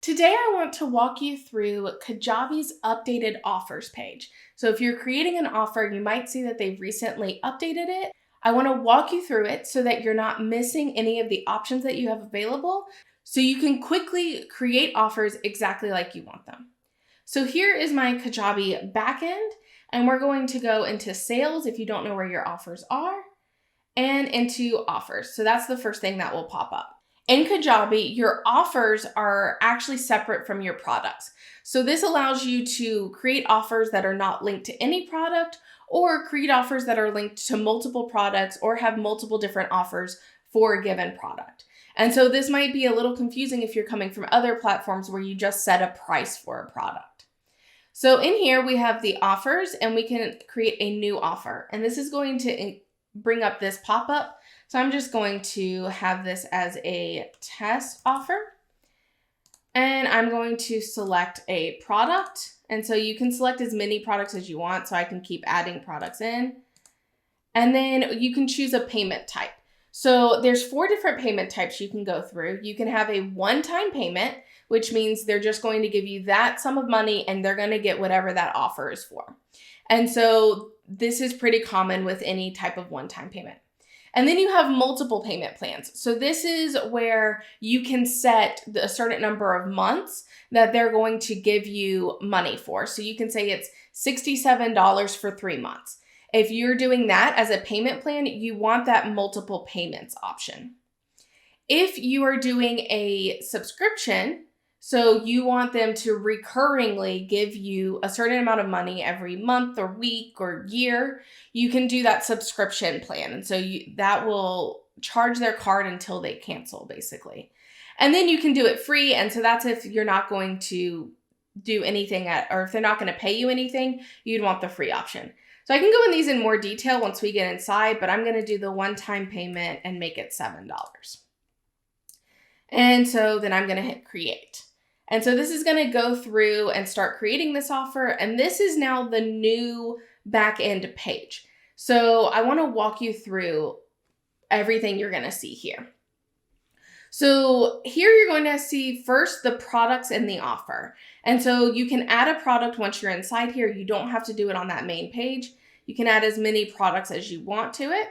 Today, I want to walk you through Kajabi's updated offers page. So if you're creating an offer, you might see that they've recently updated it. I want to walk you through it so that you're not missing any of the options that you have available, so you can quickly create offers exactly like you want them. So here is my Kajabi backend, and we're going to go into sales if you don't know where your offers are, and into offers. So that's the first thing that will pop up. In Kajabi, your offers are actually separate from your products. So this allows you to create offers that are not linked to any product, or create offers that are linked to multiple products or have multiple different offers for a given product. And so this might be a little confusing if you're coming from other platforms where you just set a price for a product. So in here, we have the offers, and we can create a new offer. And this is going to bring up this pop-up. So I'm just going to have this as a test offer, and I'm going to select a product. And so you can select as many products as you want, so I can keep adding products in. And then you can choose a payment type. So there's 4 different payment types you can go through. You can have a one-time payment, which means they're just going to give you that sum of money and they're going to get whatever that offer is for. And so this is pretty common with any type of one-time payment. And then you have multiple payment plans. So this is where you can set a certain number of months that they're going to give you money for. So you can say it's $67 for 3 months. If you're doing that as a payment plan, you want that multiple payments option. If you are doing a subscription, so you want them to recurringly give you a certain amount of money every month or week or year, you can do that subscription plan. And so that will charge their card until they cancel, basically. And then you can do it free. And so that's if you're not going to do anything or if they're not going to pay you anything, you'd want the free option. So I can go in these in more detail once we get inside, but I'm going to do the one-time payment and make it $7. And so then I'm going to hit create. And so this is going to go through and start creating this offer. And this is now the new back end page. So I want to walk you through everything you're going to see here. So here you're going to see first the products in the offer. And so you can add a product once you're inside here. You don't have to do it on that main page. You can add as many products as you want to it.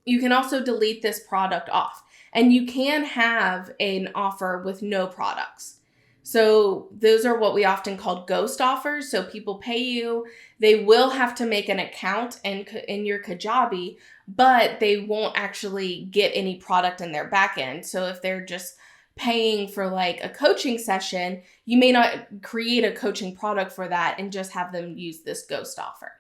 You can also delete this product off. And you can have an offer with no products. So those are what we often call ghost offers. So people pay you, they will have to make an account in your Kajabi, but they won't actually get any product in their backend. So if they're just paying for like a coaching session, you may not create a coaching product for that and just have them use this ghost offer.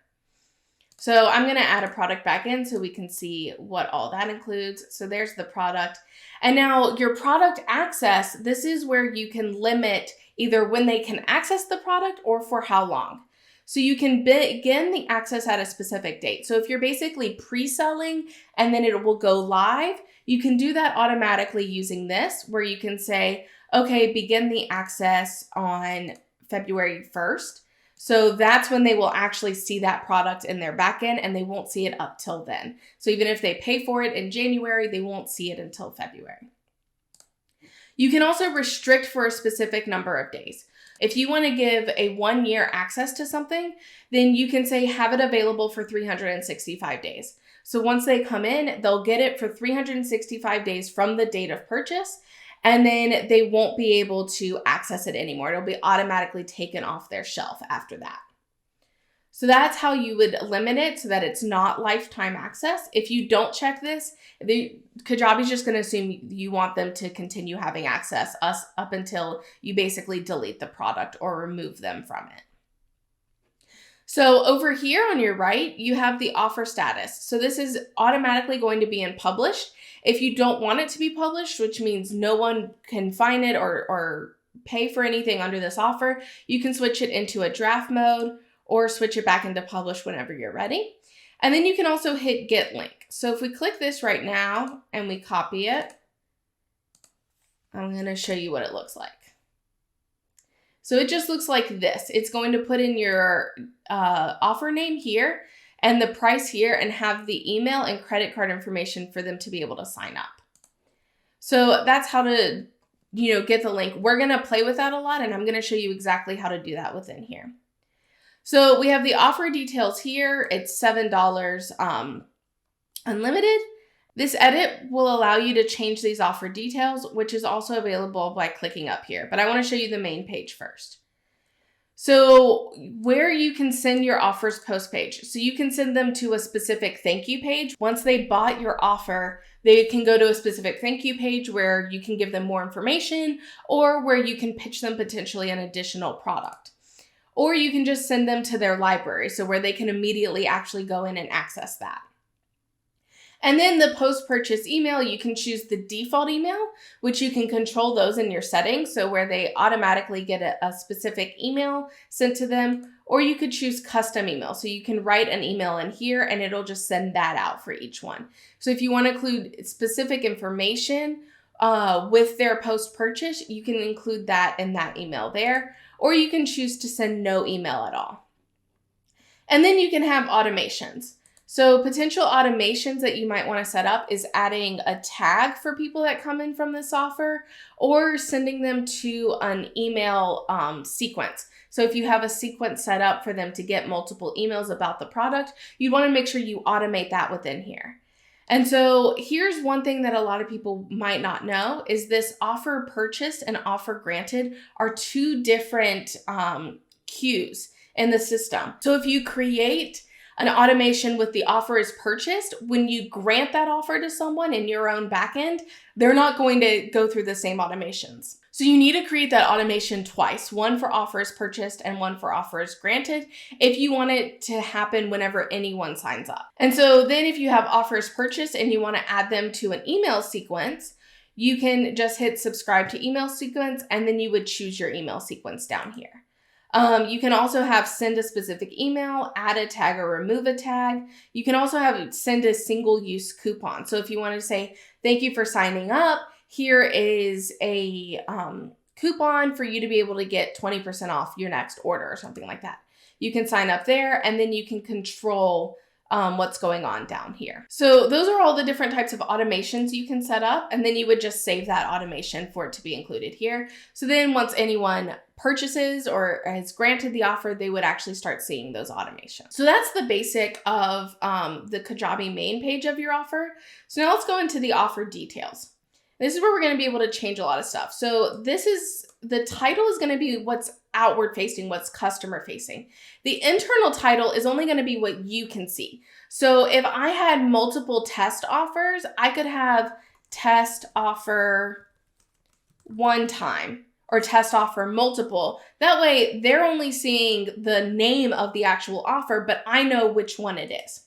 So I'm going to add a product back in so we can see what all that includes. So there's the product. And now your product access, this is where you can limit either when they can access the product or for how long. So you can begin the access at a specific date. So if you're basically pre-selling and then it will go live, you can do that automatically using this, where you can say, okay, begin the access on February 1st. So that's when they will actually see that product in their backend, and they won't see it up till then. So even if they pay for it in January, they won't see it until February. You can also restrict for a specific number of days. If you want to give a 1-year access to something, then you can say have it available for 365 days. So once they come in, they'll get it for 365 days from the date of purchase. And then they won't be able to access it anymore. It'll be automatically taken off their shelf after that. So that's how you would limit it so that it's not lifetime access. If you don't check this, Kajabi's just going to assume you want them to continue having access up until you basically delete the product or remove them from it. So over here on your right, you have the offer status. So this is automatically going to be in published. If you don't want it to be published, which means no one can find it or pay for anything under this offer, you can switch it into a draft mode or switch it back into published whenever you're ready. And then you can also hit get link. So if we click this right now and we copy it, I'm going to show you what it looks like. So it just looks like this. It's going to put in your offer name here and the price here and have the email and credit card information for them to be able to sign up. So that's how to get the link. We're going to play with that a lot, and I'm going to show you exactly how to do that within here. So we have the offer details here. It's $7 unlimited. This edit will allow you to change these offer details, which is also available by clicking up here. But I want to show you the main page first. So where you can send your offers post page. So you can send them to a specific thank you page. Once they bought your offer, they can go to a specific thank you page where you can give them more information, or where you can pitch them potentially an additional product. Or you can just send them to their library, so where they can immediately actually go in and access that. And then the post-purchase email, you can choose the default email, which you can control those in your settings, so where they automatically get a specific email sent to them, or you could choose custom email. So you can write an email in here and it'll just send that out for each one. So if you want to include specific information with their post-purchase, you can include that in that email there, or you can choose to send no email at all. And then you can have automations. So potential automations that you might want to set up is adding a tag for people that come in from this offer, or sending them to an email sequence. So if you have a sequence set up for them to get multiple emails about the product, you want to make sure you automate that within here. And so here's one thing that a lot of people might not know is this offer purchased and offer granted are two different queues in the system. So if you create an automation with the offer is purchased, when you grant that offer to someone in your own backend, they're not going to go through the same automations. So you need to create that automation twice, one for offers purchased and one for offers granted, if you want it to happen whenever anyone signs up. And so then if you have offers purchased and you want to add them to an email sequence, you can just hit subscribe to email sequence, and then you would choose your email sequence down here. You can also have send a specific email, add a tag or remove a tag. You can also have send a single use coupon. So if you want to say, thank you for signing up, here is a coupon for you to be able to get 20% off your next order or something like that. You can sign up there, and then you can control what's going on down here. So those are all the different types of automations you can set up, and then you would just save that automation for it to be included here. So then once anyone purchases or has granted the offer, they would actually start seeing those automations. So that's the basic of the Kajabi main page of your offer. So now let's go into the offer details. This is where we're going to be able to change a lot of stuff. So the title is going to be what's outward facing, what's customer facing. The internal title is only going to be what you can see. So if I had multiple test offers, I could have test offer one time or test offer multiple. That way they're only seeing the name of the actual offer, but I know which one it is.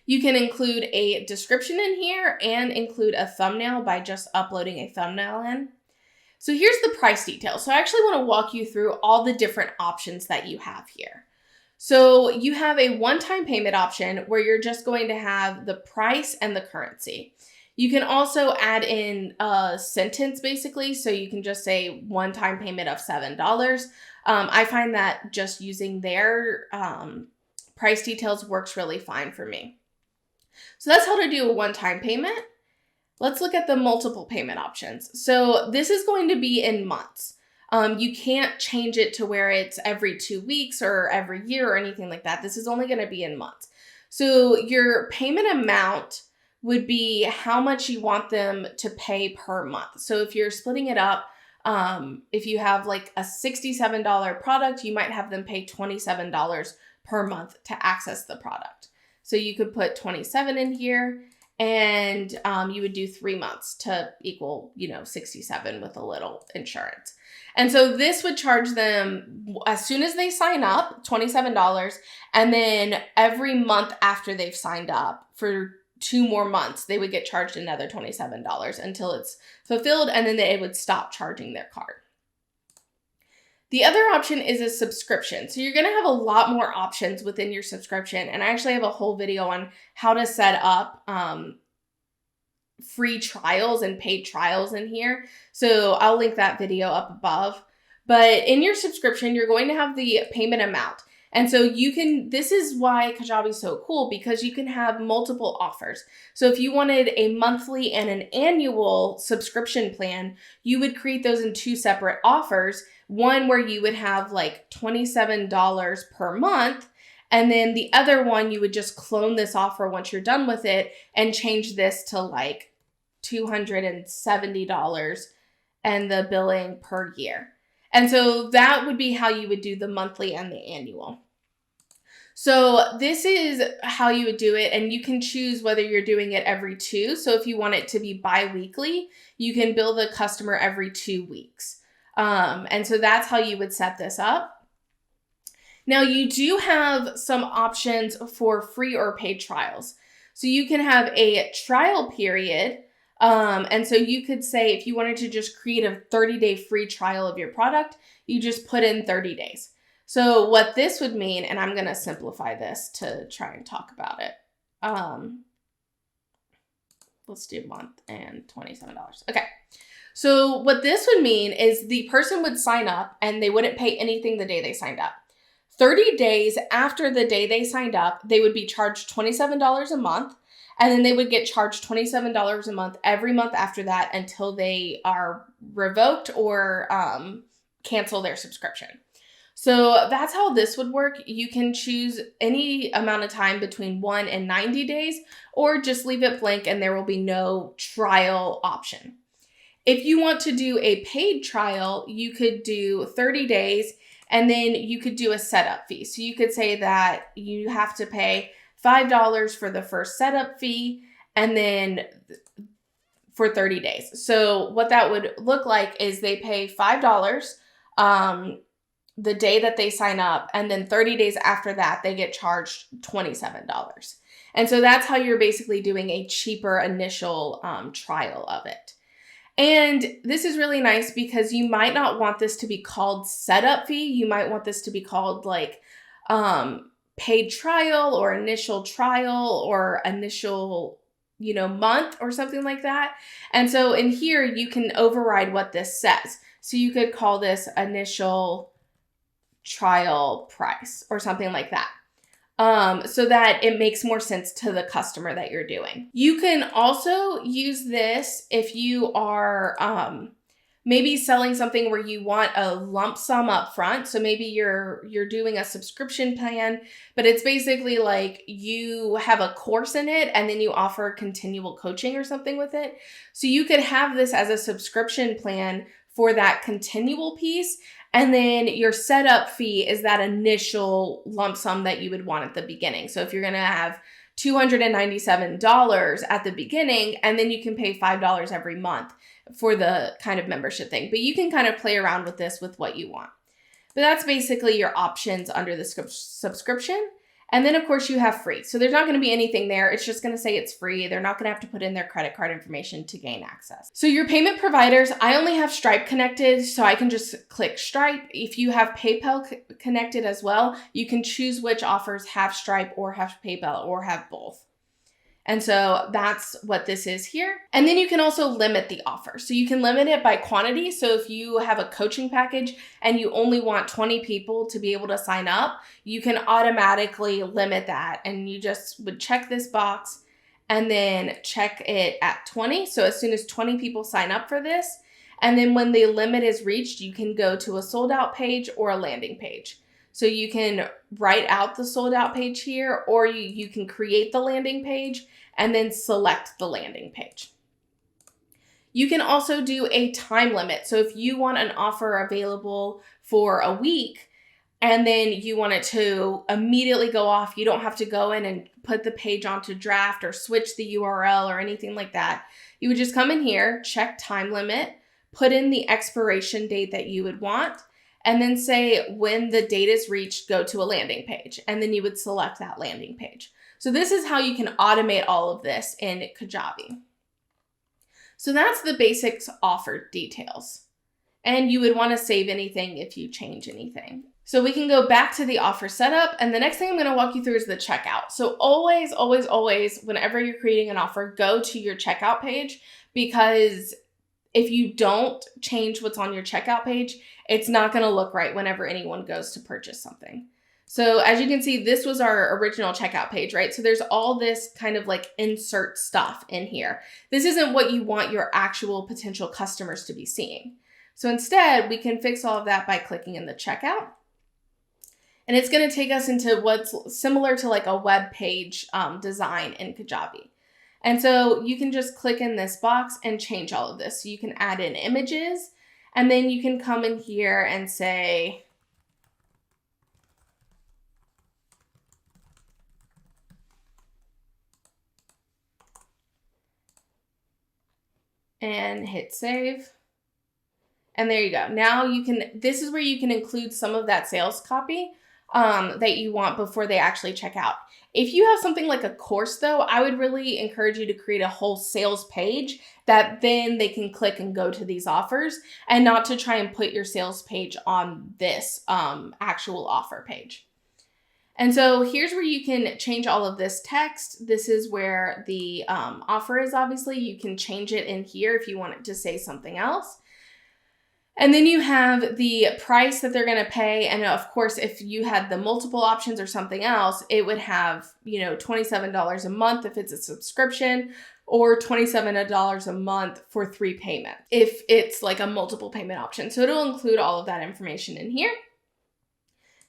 You can include a description in here and include a thumbnail by just uploading a thumbnail in. So here's the price details. So I actually want to walk you through all the different options that you have here. So you have a one-time payment option where you're just going to have the price and the currency. You can also add in a sentence basically. So you can just say one-time payment of $7. I find that just using their price details works really fine for me. So that's how to do a one-time payment. Let's look at the multiple payment options. So this is going to be in months. You can't change it to where it's every 2 weeks or every year or anything like that. This is only going to be in months. So your payment amount would be how much you want them to pay per month. So if you're splitting it up, if you have like a $67 product, you might have them pay $27 per month to access the product. So you could put 27 in here, and you would do 3 months to equal, 67 with a little insurance. And so this would charge them as soon as they sign up, $27. And then every month after they've signed up for 2 more months, they would get charged another $27 until it's fulfilled. And then they would stop charging their card. The other option is a subscription. So you're going to have a lot more options within your subscription. And I actually have a whole video on how to set up free trials and paid trials in here. So I'll link that video up above. But in your subscription, you're going to have the payment amount. And so this is why Kajabi is so cool, because you can have multiple offers. So if you wanted a monthly and an annual subscription plan, you would create those in two separate offers. One where you would have like $27 per month, and then the other one, you would just clone this offer once you're done with it and change this to like $270 and the billing per year. And so that would be how you would do the monthly and the annual. So this is how you would do it, and you can choose whether you're doing it every 2. So if you want it to be bi-weekly, you can bill the customer every 2 weeks. And so that's how you would set this up. Now you do have some options for free or paid trials. So you can have a trial period. And so you could say if you wanted to just create a 30-day free trial of your product, you just put in 30 days. So what this would mean, and I'm going to simplify this to try and talk about it. Let's do a month and $27. Okay. So what this would mean is the person would sign up and they wouldn't pay anything the day they signed up. 30 days after the day they signed up, they would be charged $27 a month. And then they would get charged $27 a month every month after that until they are revoked or cancel their subscription. So that's how this would work. You can choose any amount of time between 1 and 90 days, or just leave it blank and there will be no trial option. If you want to do a paid trial, you could do 30 days and then you could do a setup fee. So you could say that you have to pay $5 for the first setup fee and then for 30 days. So what that would look like is they pay $5 the day that they sign up, and then 30 days after that, they get charged $27. And so that's how you're basically doing a cheaper initial trial of it. And this is really nice because you might not want this to be called setup fee. You might want this to be called like paid trial or initial trial or initial, month or something like that. And so in here, you can override what this says. So you could call this initial trial price or something like that. So that it makes more sense to the customer that you're doing. You can also use this if you are maybe selling something where you want a lump sum up front. So maybe you're doing a subscription plan, but it's basically like you have a course in it and then you offer continual coaching or something with it. So you could have this as a subscription plan for that continual piece. And then your setup fee is that initial lump sum that you would want at the beginning. So if you're going to have $297 at the beginning, and then you can pay $5 every month for the kind of membership thing. But you can kind of play around with this with what you want. But that's basically your options under the subscription. And then, of course, you have free. So there's not going to be anything there. It's just going to say it's free. They're not going to have to put in their credit card information to gain access. So your payment providers, I only have Stripe connected, so I can just click Stripe. If you have PayPal connected as well, you can choose which offers have Stripe or have PayPal or have both. And so that's what this is here. And then you can also limit the offer. So you can limit it by quantity. So if you have a coaching package and you only want 20 people to be able to sign up, you can automatically limit that. And you just would check this box and then check it at 20. So as soon as 20 people sign up for this, and then when the limit is reached, you can go to a sold out page or a landing page. So you can write out the sold out page here, or you can create the landing page and then select the landing page. You can also do a time limit. So if you want an offer available for a week and then you want it to immediately go off, you don't have to go in and put the page onto draft or switch the URL or anything like that. You would just come in here, check time limit, put in the expiration date that you would want, and then say when the date is reached, go to a landing page. And then you would select that landing page. So this is how you can automate all of this in Kajabi. So that's the basics offer details. And you would want to save anything if you change anything. So we can go back to the offer setup. And the next thing I'm going to walk you through is the checkout. So always, always, always, whenever you're creating an offer, go to your checkout page, because if you don't change what's on your checkout page, it's not going to look right whenever anyone goes to purchase something. So as you can see, this was our original checkout page, right? So there's all this kind of like insert stuff in here. This isn't what you want your actual potential customers to be seeing. So instead, we can fix all of that by clicking in the checkout. And it's going to take us into what's similar to like a web page design in Kajabi. And so you can just click in this box and change all of this. So you can add in images, and then you can come in here and say, and hit save. And there you go. Now this is where you can include some of that sales copy that you want before they actually check out. If you have something like a course though, I would really encourage you to create a whole sales page that then they can click and go to these offers, and not to try and put your sales page on this actual offer page. And so here's where you can change all of this text. This is where the offer is, obviously. You can change it in here if you want it to say something else. And then you have the price that they're going to pay. And of course, if you had the multiple options or something else, it would have, $27 a month if it's a subscription, or $27 a month for 3 payments if it's like a multiple payment option. So it'll include all of that information in here.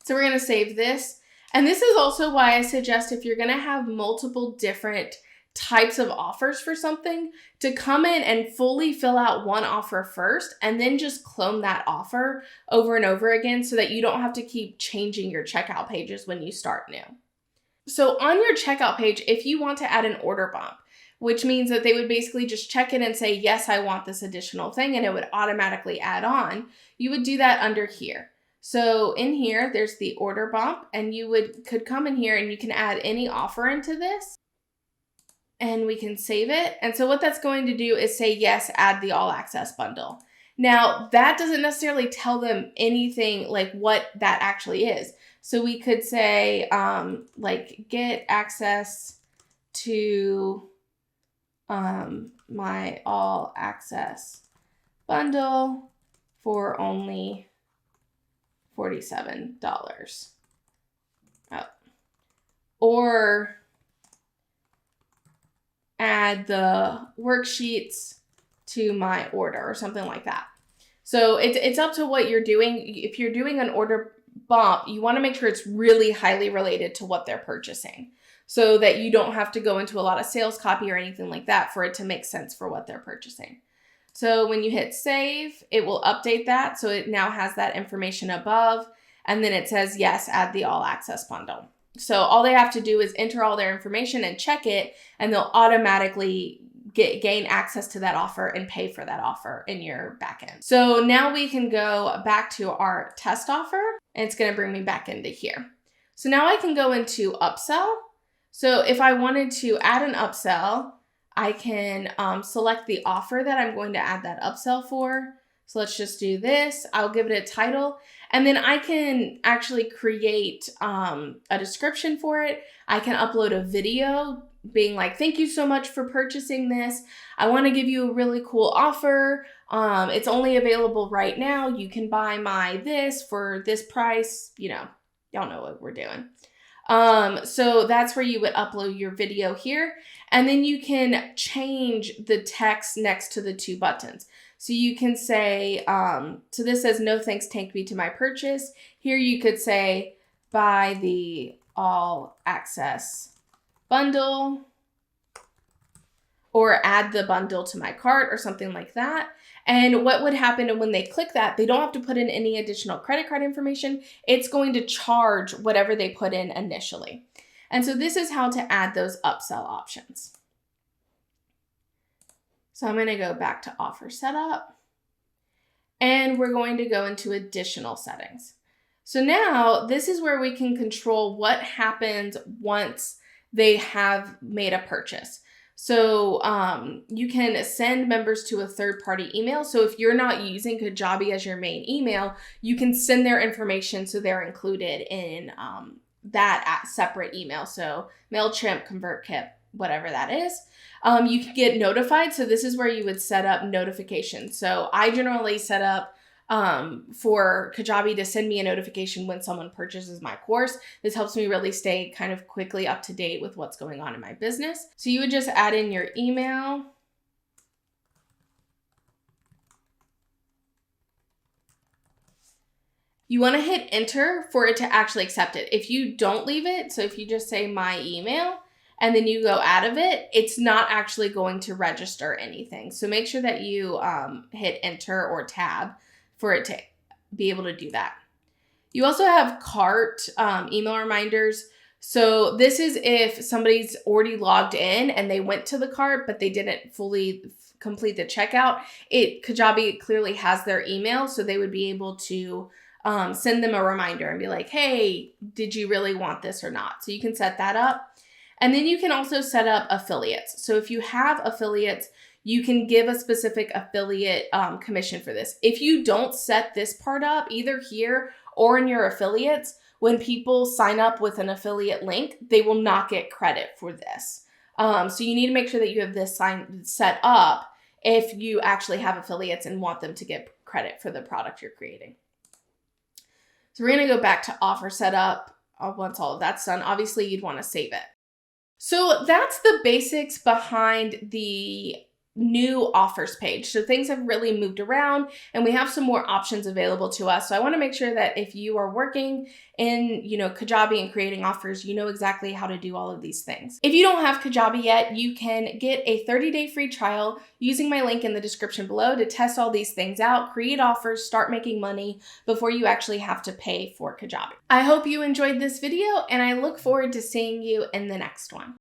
So we're going to save this. And this is also why I suggest, if you're going to have multiple different types of offers for something, to come in and fully fill out one offer first, and then just clone that offer over and over again, so that you don't have to keep changing your checkout pages when you start new. So on your checkout page, if you want to add an order bump, which means that they would basically just check in and say, yes, I want this additional thing, and it would automatically add on, you would do that under here. So in here, there's the order bump, and you could come in here and you can add any offer into this, and we can save it. And so what that's going to do is say, yes, add the all access bundle. Now that doesn't necessarily tell them anything like what that actually is. So we could say, like, get access to my all access bundle for only $47. Oh. Or add the worksheets to my order, or something like that. So it's up to what you're doing. If you're doing an order bump, you want to make sure it's really highly related to what they're purchasing, so that you don't have to go into a lot of sales copy or anything like that for it to make sense for what they're purchasing. So when you hit save, it will update that. So it now has that information above, and then it says, yes, add the all access bundle. So all they have to do is enter all their information and check it, and they'll automatically gain access to that offer and pay for that offer in your backend. So now we can go back to our test offer, and it's going to bring me back into here. So now I can go into upsell. So if I wanted to add an upsell, I can select the offer that I'm going to add that upsell for. So let's just do this. I'll give it a title, and then I can actually create a description for it. I can upload a video being like, thank you so much for purchasing this. I want to give you a really cool offer. It's only available right now. You can buy my this for this price. Y'all know what we're doing. So that's where you would upload your video here, and then you can change the text next to the 2 buttons. So you can say, so this says, no thanks, take me to my purchase. Here you could say, buy the all access bundle, or add the bundle to my cart, or something like that. And what would happen when they click that, they don't have to put in any additional credit card information. It's going to charge whatever they put in initially. And so this is how to add those upsell options. So I'm going to go back to offer setup, and we're going to go into additional settings. So now this is where we can control what happens once they have made a purchase. So you can send members to a third-party email. So if you're not using Kajabi as your main email, you can send their information so they're included in that separate email. So MailChimp, ConvertKit, whatever that is. You can get notified. So this is where you would set up notifications. So I generally set up for Kajabi to send me a notification when someone purchases my course. This helps me really stay kind of quickly up to date with what's going on in my business. So you would just add in your email. You want to hit enter for it to actually accept it. If you don't leave it, so if you just say my email and then you go out of it, it's not actually going to register anything. So make sure that you hit enter or tab for it to be able to do that. You also have cart email reminders. So this is if somebody's already logged in and they went to the cart, but they didn't fully complete the checkout. Kajabi clearly has their email, so they would be able to send them a reminder and be like, hey, did you really want this or not? So you can set that up. And then you can also set up affiliates. So if you have affiliates, you can give a specific affiliate commission for this. If you don't set this part up, either here or in your affiliates, when people sign up with an affiliate link, they will not get credit for this. So you need to make sure that you have this set up if you actually have affiliates and want them to get credit for the product you're creating. So we're going to go back to offer setup. Once all of that's done, obviously you'd want to save it. So that's the basics behind the new offers page. So things have really moved around and we have some more options available to us. So I want to make sure that if you are working in, Kajabi and creating offers, you know exactly how to do all of these things. If you don't have Kajabi yet, you can get a 30-day free trial using my link in the description below to test all these things out, create offers, start making money before you actually have to pay for Kajabi. I hope you enjoyed this video and I look forward to seeing you in the next one.